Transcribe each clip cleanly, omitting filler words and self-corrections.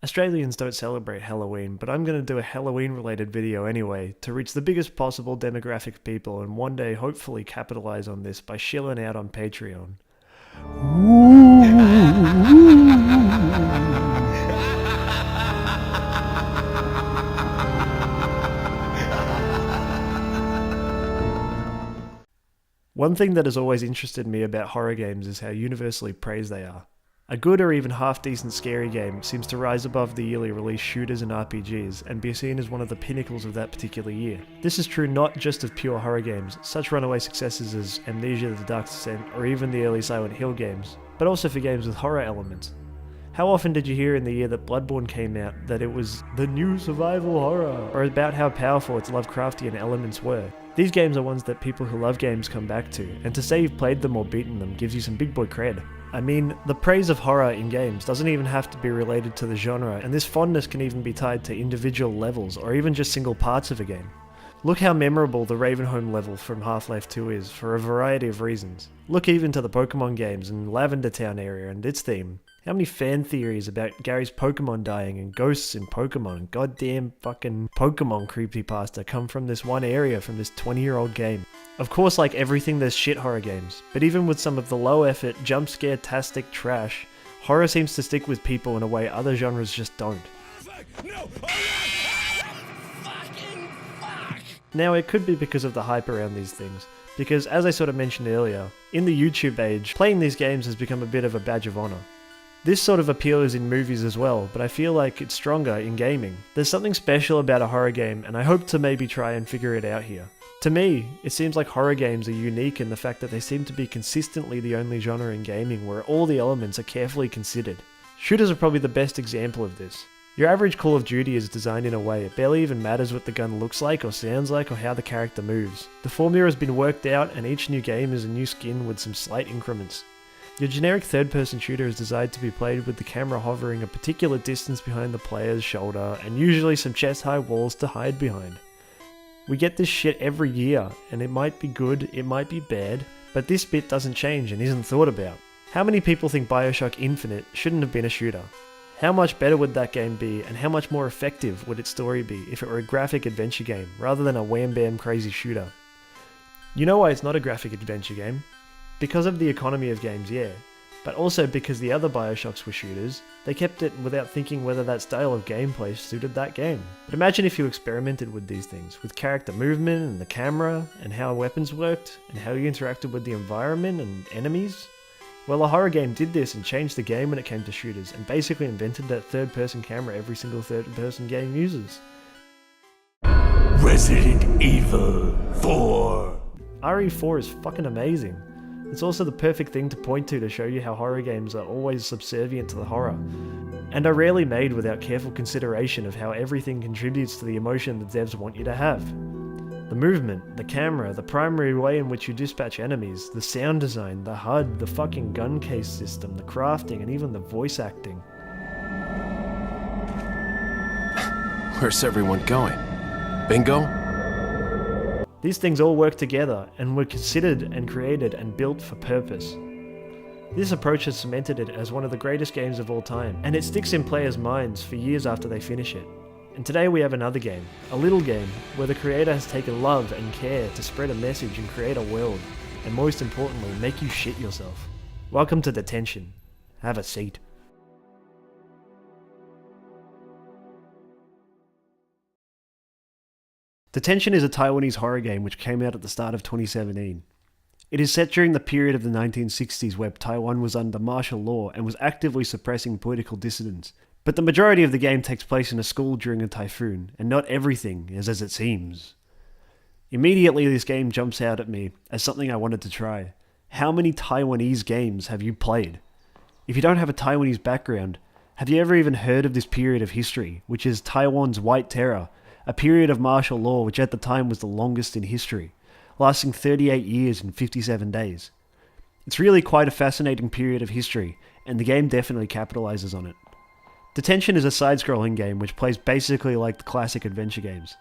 Australians don't celebrate Halloween, but I'm going to do a Halloween related video anyway to reach the biggest possible demographic of people and one day hopefully capitalize on this by shilling out on Patreon. One thing that has always interested me about horror games is how universally praised they are. A good or even half-decent scary game seems to rise above the yearly release shooters and RPGs and be seen as one of the pinnacles of that particular year. This is true not just of pure horror games, such runaway successes as Amnesia: The Dark Descent or even the early Silent Hill games, but also for games with horror elements. How often did you hear in the year that Bloodborne came out that it was the new survival horror, or about how powerful its Lovecraftian elements were? These games are ones that people who love games come back to, and to say you've played them or beaten them gives you some big boy cred. I mean, the praise of horror in games doesn't even have to be related to the genre, and this fondness can even be tied to individual levels or even just single parts of a game. Look how memorable the Ravenholm level from Half-Life 2 is for a variety of reasons. Look even to the Pokemon games and Lavender Town area and its theme. How many fan theories about Gary's Pokemon dying and ghosts in Pokemon and goddamn fucking Pokemon creepypasta come from this one area from this 20-year-old game. Of course, like everything, there's shit horror games, but even with some of the low-effort, jump-scare-tastic trash, horror seems to stick with people in a way other genres just don't. Now, it could be because of the hype around these things, because as I sort of mentioned earlier, in the YouTube age, playing these games has become a bit of a badge of honor. This sort of appeal is in movies as well, but I feel like it's stronger in gaming. There's something special about a horror game, and I hope to maybe try and figure it out here. To me, it seems like horror games are unique in the fact that they seem to be consistently the only genre in gaming where all the elements are carefully considered. Shooters are probably the best example of this. Your average Call of Duty is designed in a way it barely even matters what the gun looks like or sounds like or how the character moves. The formula has been worked out and each new game is a new skin with some slight increments. Your generic third-person shooter is designed to be played with the camera hovering a particular distance behind the player's shoulder and usually some chest-high walls to hide behind. We get this shit every year, and it might be good, it might be bad, but this bit doesn't change and isn't thought about. How many people think BioShock Infinite shouldn't have been a shooter? How much better would that game be, and how much more effective would its story be if it were a graphic adventure game, rather than a wham-bam crazy shooter? You know why it's not a graphic adventure game? Because of the economy of games, yeah, but also because the other Bioshocks were shooters, they kept it without thinking whether that style of gameplay suited that game. But imagine if you experimented with these things, with character movement and the camera, and how weapons worked, and how you interacted with the environment and enemies. Well, a horror game did this and changed the game when it came to shooters, and basically invented that third-person camera every single third-person game uses. Resident Evil 4. RE4 is fucking amazing. It's also the perfect thing to point to show you how horror games are always subservient to the horror, and are rarely made without careful consideration of how everything contributes to the emotion the devs want you to have. The movement, the camera, the primary way in which you dispatch enemies, the sound design, the HUD, the fucking gun case system, the crafting, and even the voice acting. Where's everyone going? Bingo? These things all work together and were considered and created and built for purpose. This approach has cemented it as one of the greatest games of all time, and it sticks in players' minds for years after they finish it. And today we have another game, a little game, where the creator has taken love and care to spread a message and create a world, and most importantly, make you shit yourself. Welcome to Detention. Have a seat. Detention is a Taiwanese horror game which came out at the start of 2017. It is set during the period of the 1960s where Taiwan was under martial law and was actively suppressing political dissidents. But the majority of the game takes place in a school during a typhoon, and not everything is as it seems. Immediately this game jumps out at me as something I wanted to try. How many Taiwanese games have you played? If you don't have a Taiwanese background, have you ever even heard of this period of history, which is Taiwan's White Terror, a period of martial law which at the time was the longest in history, lasting 38 years and 57 days. It's really quite a fascinating period of history, and the game definitely capitalizes on it. Detention is a side-scrolling game which plays basically like the classic adventure games.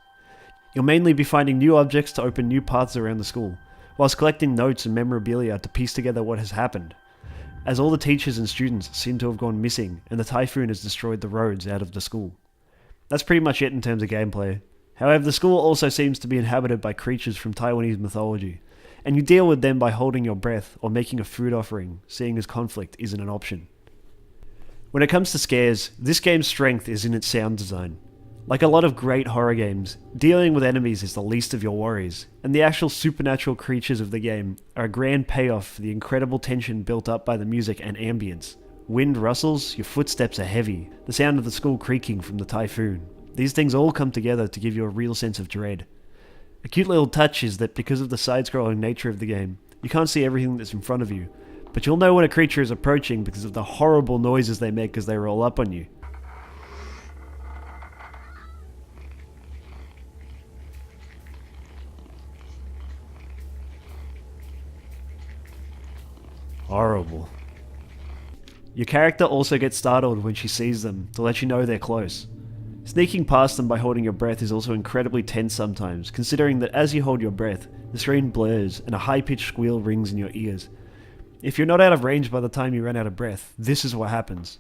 You'll mainly be finding new objects to open new paths around the school, whilst collecting notes and memorabilia to piece together what has happened. as all the teachers and students seem to have gone missing and the typhoon has destroyed the roads out of the school. That's pretty much it in terms of gameplay. However, the school also seems to be inhabited by creatures from Taiwanese mythology, and you deal with them by holding your breath or making a food offering, seeing as conflict isn't an option. When it comes to scares, this game's strength is in its sound design. Like a lot of great horror games, dealing with enemies is the least of your worries, and the actual supernatural creatures of the game are a grand payoff for the incredible tension built up by the music and ambience. Wind rustles, your footsteps are heavy, the sound of the school creaking from the typhoon. These things all come together to give you a real sense of dread. A cute little touch is that because of the side-scrolling nature of the game, you can't see everything that's in front of you, but you'll know when a creature is approaching because of the horrible noises they make as they roll up on you. Horrible. Your character also gets startled when she sees them to let you know they're close. Sneaking past them by holding your breath is also incredibly tense sometimes, considering that as you hold your breath, the screen blurs and a high-pitched squeal rings in your ears. If you're not out of range by the time you run out of breath, this is what happens.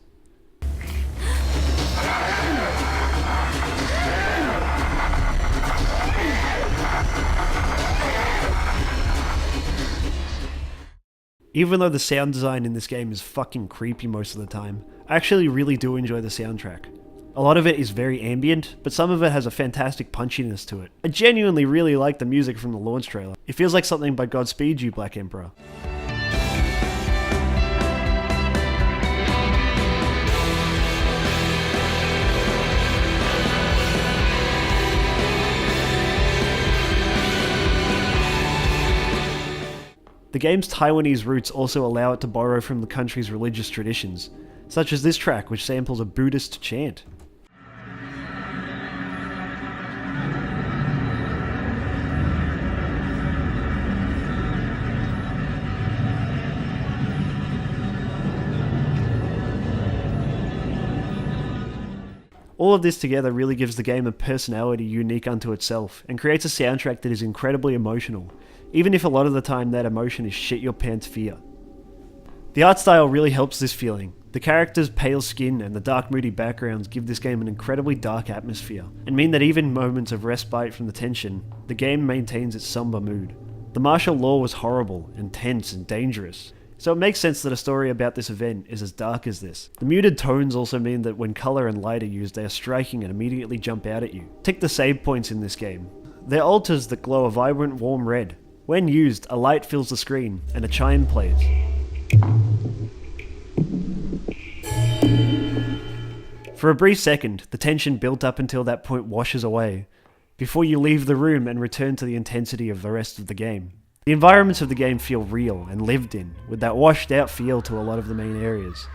Even though the sound design in this game is fucking creepy most of the time, I actually really do enjoy the soundtrack. A lot of it is very ambient, but some of it has a fantastic punchiness to it. I genuinely really like the music from the launch trailer. It feels like something by Godspeed You, Black Emperor. The game's Taiwanese roots also allow it to borrow from the country's religious traditions, such as this track which samples a Buddhist chant. All of this together really gives the game a personality unique unto itself, and creates a soundtrack that is incredibly emotional, even if a lot of the time that emotion is shit your pants fear. The art style really helps this feeling. The characters' pale skin and the dark moody backgrounds give this game an incredibly dark atmosphere, and mean that even in moments of respite from the tension, the game maintains its somber mood. The martial law was horrible, and tense, and dangerous, so it makes sense that a story about this event is as dark as this. The muted tones also mean that when colour and light are used, they are striking and immediately jump out at you. Take the save points in this game. They're altars that glow a vibrant warm red. When used, a light fills the screen, and a chime plays. For a brief second, the tension built up until that point washes away, before you leave the room and return to the intensity of the rest of the game. The environments of the game feel real and lived in, with that washed out feel to a lot of the main areas.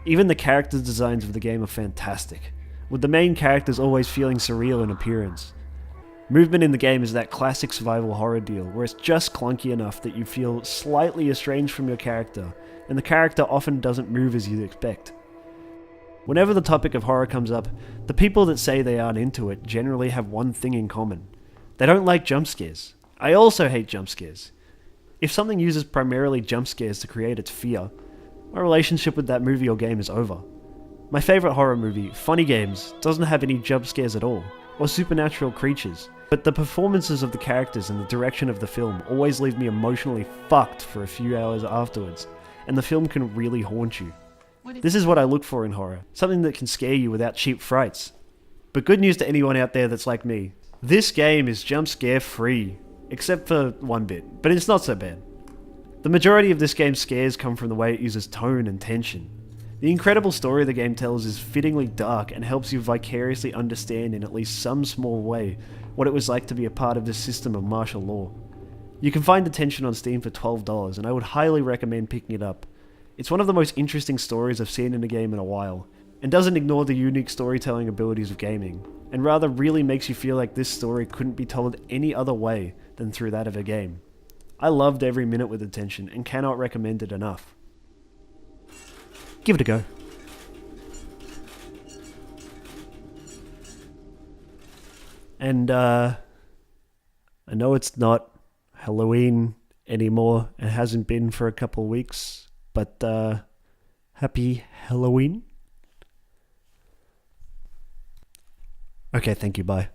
Even the character designs of the game are fantastic, with the main characters always feeling surreal in appearance. Movement in the game is that classic survival horror deal, where it's just clunky enough that you feel slightly estranged from your character, and the character often doesn't move as you'd expect. Whenever the topic of horror comes up, the people that say they aren't into it generally have one thing in common. They don't like jump scares. I also hate jump scares. If something uses primarily jump scares to create its fear, my relationship with that movie or game is over. My favourite horror movie, Funny Games, doesn't have any jump scares at all, or supernatural creatures, but the performances of the characters and the direction of the film always leave me emotionally fucked for a few hours afterwards, and the film can really haunt you. This is what I look for in horror, something that can scare you without cheap frights. But good news to anyone out there that's like me, this game is jump scare free, except for one bit, but it's not so bad. The majority of this game's scares come from the way it uses tone and tension. The incredible story the game tells is fittingly dark and helps you vicariously understand in at least some small way what it was like to be a part of this system of martial law. You can find Detention on Steam for $12, and I would highly recommend picking it up. It's one of the most interesting stories I've seen in a game in a while, and doesn't ignore the unique storytelling abilities of gaming, and rather really makes you feel like this story couldn't be told any other way than through that of a game. I loved every minute with Detention, and cannot recommend it enough. Give it a go. And, I know it's not Halloween anymore, and hasn't been for a couple weeks, But happy Halloween. Okay, thank you, bye.